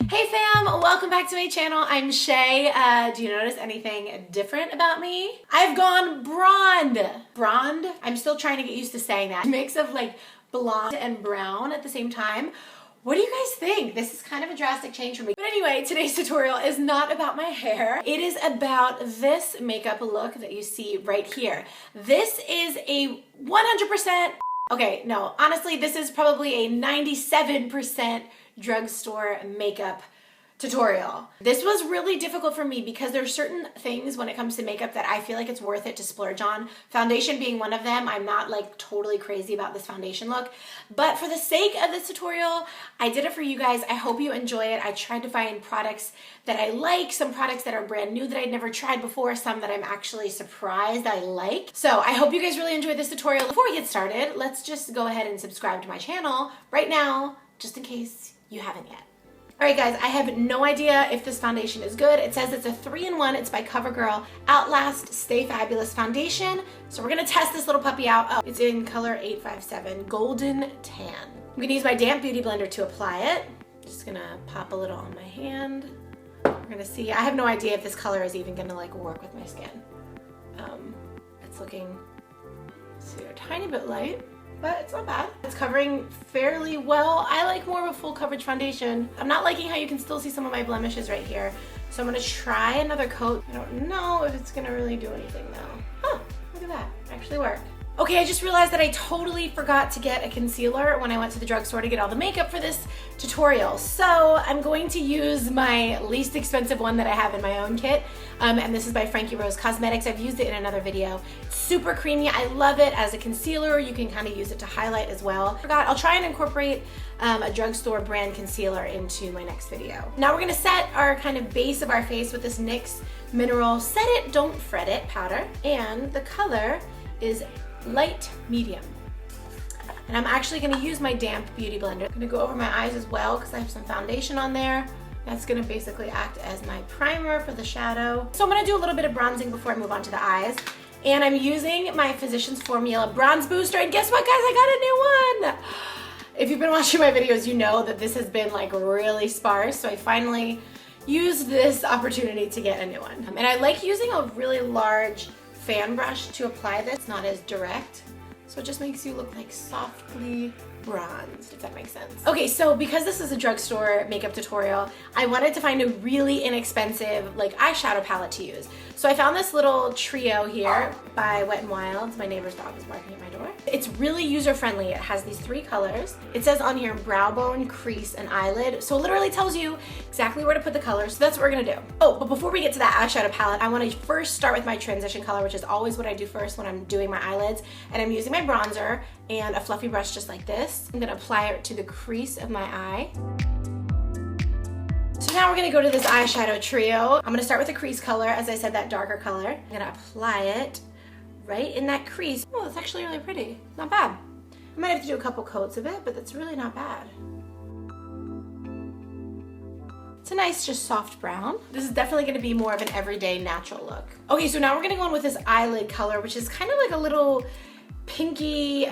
Hey fam, welcome back to my channel. I'm Shae. Do you notice anything different about me? I've gone blonde. Blonde? I'm still trying to get used to saying that. Mix of like blonde and brown at the same time. What do you guys think? This is kind of a drastic change for me. But anyway, today's tutorial is not about my hair. It is about this makeup look that you see right here. This is a 100%, okay, no, honestly, this is probably a 97% drugstore makeup tutorial. This was really difficult for me because there's certain things when it comes to makeup that I feel like it's worth it to splurge on. Foundation being one of them. I'm not like totally crazy about this foundation look, but for the sake of this tutorial, I did it for you guys. I hope you enjoy it. I tried to find products that I like, some products that are brand new that I'd never tried before, some that I'm actually surprised I like. So I hope you guys really enjoyed this tutorial. Before we get started, let's just go ahead and subscribe to my channel right now, just in case you haven't yet. Alright guys, I have no idea if this foundation is good. It says it's a 3-in-1. It's by CoverGirl Outlast Stay Fabulous Foundation. So we're going to test this little puppy out. Oh, it's in color 857, Golden Tan. I'm going to use my damp beauty blender to apply it. Just going to pop a little on my hand. We're going to see. I have no idea if this color is even going to like work with my skin. It's looking, let's see, a tiny bit light, but it's not bad. It's covering fairly well. I like more of a full coverage foundation. I'm not liking how you can still see some of my blemishes right here. So I'm gonna try another coat. I don't know if it's gonna really do anything though. Huh, look at that, actually worked. Okay, I just realized that I totally forgot to get a concealer when I went to the drugstore to get all the makeup for this tutorial. So I'm going to use my least expensive one that I have in my own kit. And this is by Frankie Rose Cosmetics. I've used it in another video. It's super creamy. I love it as a concealer. You can kind of use it to highlight as well. I'll try and incorporate a drugstore brand concealer into my next video. Now we're gonna set our kind of base of our face with this NYX Mineral Set It, Don't Fret It powder. And the color is light medium. And I'm actually gonna use my damp beauty blender. I'm gonna go over my eyes as well because I have some foundation on there. That's gonna basically act as my primer for the shadow. So I'm gonna do a little bit of bronzing before I move on to the eyes. And I'm using my Physicians Formula Bronze Booster. And guess what guys, I got a new one! If you've been watching my videos, you know that this has been like really sparse. So I finally used this opportunity to get a new one. And I like using a really large fan brush to apply this. It's not as direct, so it just makes you look like softly bronzed, if that makes sense. Okay, so because this is a drugstore makeup tutorial, I wanted to find a really inexpensive like eyeshadow palette to use. So I found this little trio here by Wet n Wild. My neighbor's dog is barking at my door. It's really user-friendly. It has these 3 colors. It says on here brow bone, crease, and eyelid. So it literally tells you exactly where to put the colors. So that's what we're gonna do. Oh, but before we get to that eyeshadow palette, I wanna first start with my transition color, which is always what I do first when I'm doing my eyelids. And I'm using my bronzer and a fluffy brush just like this. I'm gonna apply it to the crease of my eye. So now we're gonna go to this eyeshadow trio. I'm gonna start with the crease color, as I said, that darker color. I'm gonna apply it right in that crease. Oh, it's actually really pretty. Not bad. I might have to do a couple coats of it, but that's really not bad. It's a nice, just soft brown. This is definitely gonna be more of an everyday natural look. Okay, so now we're gonna go in with this eyelid color, which is kind of like a little pinky,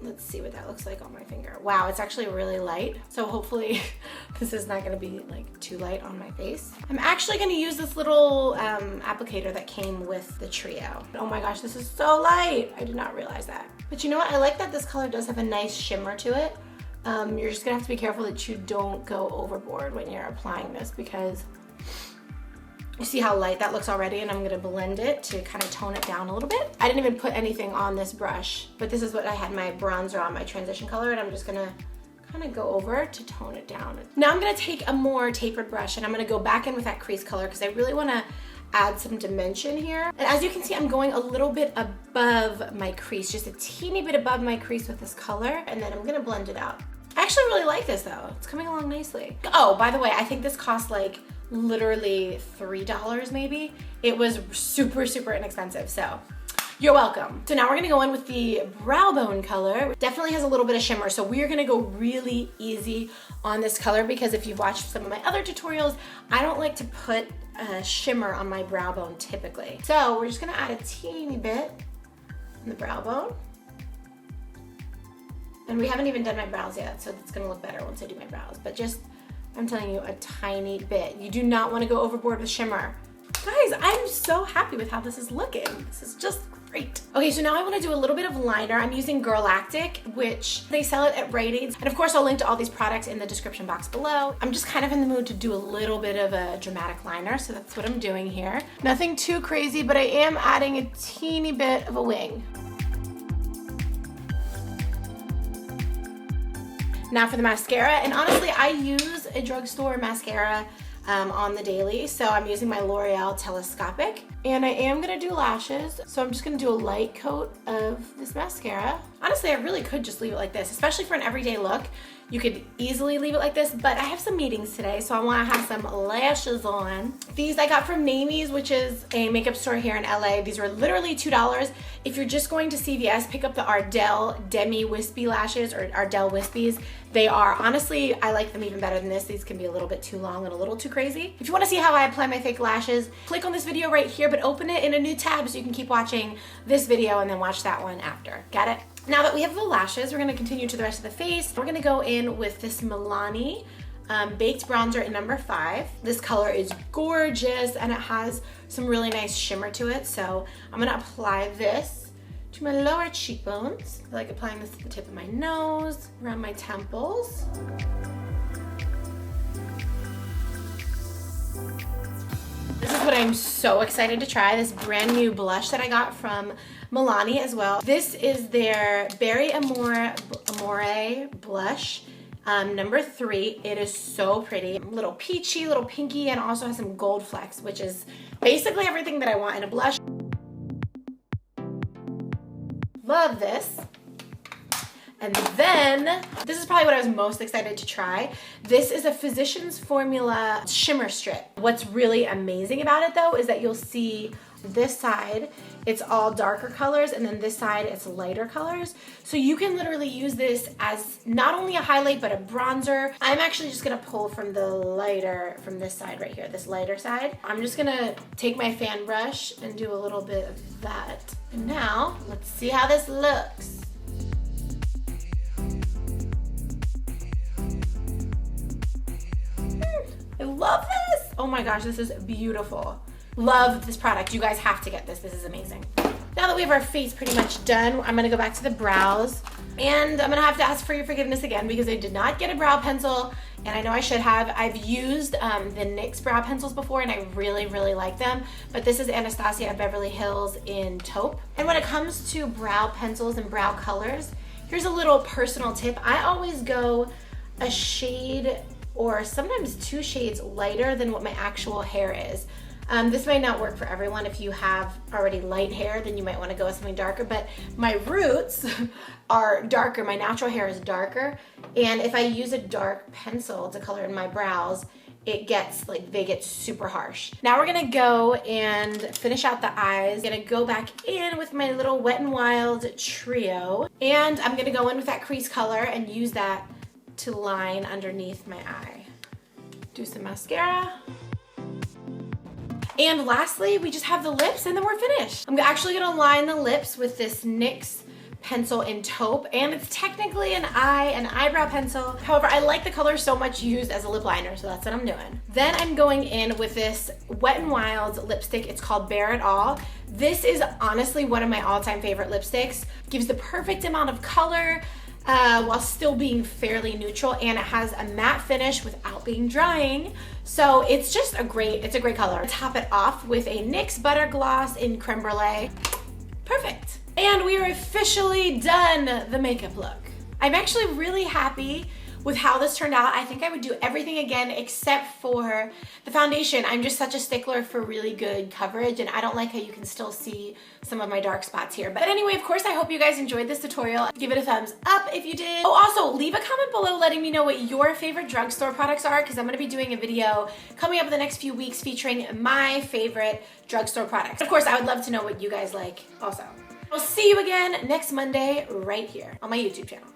let's see what that looks like on my finger. Wow, it's actually really light. So hopefully this is not gonna be like too light on my face. I'm actually gonna use this little applicator that came with the trio. Oh my gosh, this is so light. I did not realize that. But you know what? I like that this color does have a nice shimmer to it. You're just gonna have to be careful that you don't go overboard when you're applying this because you see how light that looks already, and I'm gonna blend it to kind of tone it down a little bit. I didn't even put anything on this brush, but this is what I had my bronzer on, my transition color, and I'm just gonna kind of go over to tone it down. Now I'm gonna take a more tapered brush and I'm gonna go back in with that crease color because I really wanna add some dimension here. And as you can see, I'm going a little bit above my crease, just a teeny bit above my crease with this color, and then I'm gonna blend it out. I actually really like this though. It's coming along nicely. Oh, by the way, I think this cost like literally $3 maybe. It was super, super inexpensive, so you're welcome. So now we're gonna go in with the brow bone color. It definitely has a little bit of shimmer, so we're gonna go really easy on this color because if you've watched some of my other tutorials, I don't like to put a shimmer on my brow bone typically. So we're just gonna add a teeny bit on the brow bone. And we haven't even done my brows yet, so it's gonna look better once I do my brows, but just I'm telling you, a tiny bit. You do not want to go overboard with shimmer. Guys, I'm so happy with how this is looking. This is just great. Okay, so now I want to do a little bit of liner. I'm using Girlactic, which they sell it at Rite Aid. And of course, I'll link to all these products in the description box below. I'm just kind of in the mood to do a little bit of a dramatic liner, so that's what I'm doing here. Nothing too crazy, but I am adding a teeny bit of a wing. Now for the mascara, and honestly, I use a drugstore mascara on the daily, so I'm using my L'Oreal Telescopic, and I am gonna do lashes, so I'm just gonna do a light coat of this mascara. Honestly, I really could just leave it like this, especially for an everyday look. You could easily leave it like this, but I have some meetings today, so I wanna have some lashes on. These I got from Namie's, which is a makeup store here in LA. These were literally $2. If you're just going to CVS, pick up the Ardell Demi Wispy lashes, or Ardell Wispies. They are, honestly, I like them even better than this. These can be a little bit too long and a little too crazy. If you wanna see how I apply my fake lashes, click on this video right here, but open it in a new tab so you can keep watching this video and then watch that one after. Got it? Now that we have the lashes, we're gonna continue to the rest of the face. We're gonna go in with this Milani Baked Bronzer in number 5. This color is gorgeous and it has some really nice shimmer to it. So I'm gonna apply this to my lower cheekbones. I like applying this to the tip of my nose, around my temples. This is what I'm so excited to try, this brand new blush that I got from Milani as well. This is their Berry Amore blush, number 3. It is so pretty. A little peachy, little pinky, and also has some gold flecks, which is basically everything that I want in a blush. Love this. And then, this is probably what I was most excited to try. This is a Physicians Formula shimmer strip. What's really amazing about it though is that you'll see this side, it's all darker colors, and then this side, it's lighter colors. So you can literally use this as not only a highlight, but a bronzer. I'm actually just gonna pull from the lighter, from this side right here, this lighter side. I'm just gonna take my fan brush and do a little bit of that. And now, let's see how this looks. I love this. Oh my gosh, this is beautiful. Love this product. You guys have to get this. This is amazing. Now that we have our face pretty much done, I'm gonna go back to the brows, and I'm gonna have to ask for your forgiveness again because I did not get a brow pencil, and I know I should have. I've used the NYX brow pencils before and I really, really like them, but this is Anastasia of Beverly Hills in taupe. And when it comes to brow pencils and brow colors, here's a little personal tip. I always go a shade or sometimes 2 shades lighter than what my actual hair is. This might not work for everyone. If you have already light hair, then you might want to go with something darker, but my roots are darker. My natural hair is darker, and if I use a dark pencil to color in my brows, it gets like, they get super harsh. Now we're gonna go and finish out the eyes. I'm gonna go back in with my little Wet n Wild trio, and I'm gonna go in with that crease color and use that to line underneath my eye. Do some mascara. And lastly, we just have the lips and then we're finished. I'm actually gonna line the lips with this NYX pencil in taupe, and it's technically an eyebrow pencil. However, I like the color so much used as a lip liner, so that's what I'm doing. Then I'm going in with this Wet n Wild lipstick. It's called Bare It All. This is honestly one of my all-time favorite lipsticks. Gives the perfect amount of color, while still being fairly neutral, and it has a matte finish without being drying. So it's just a great color. Top it off with a NYX Butter Gloss in Creme Brulee. Perfect. And we are officially done the makeup look. I'm actually really happy with how this turned out. I think I would do everything again except for the foundation. I'm just such a stickler for really good coverage, and I don't like how you can still see some of my dark spots here. But anyway, of course, I hope you guys enjoyed this tutorial. Give it a thumbs up if you did. Oh, also, leave a comment below letting me know what your favorite drugstore products are, because I'm gonna be doing a video coming up in the next few weeks featuring my favorite drugstore products. Of course, I would love to know what you guys like also. I'll see you again next Monday right here on my YouTube channel.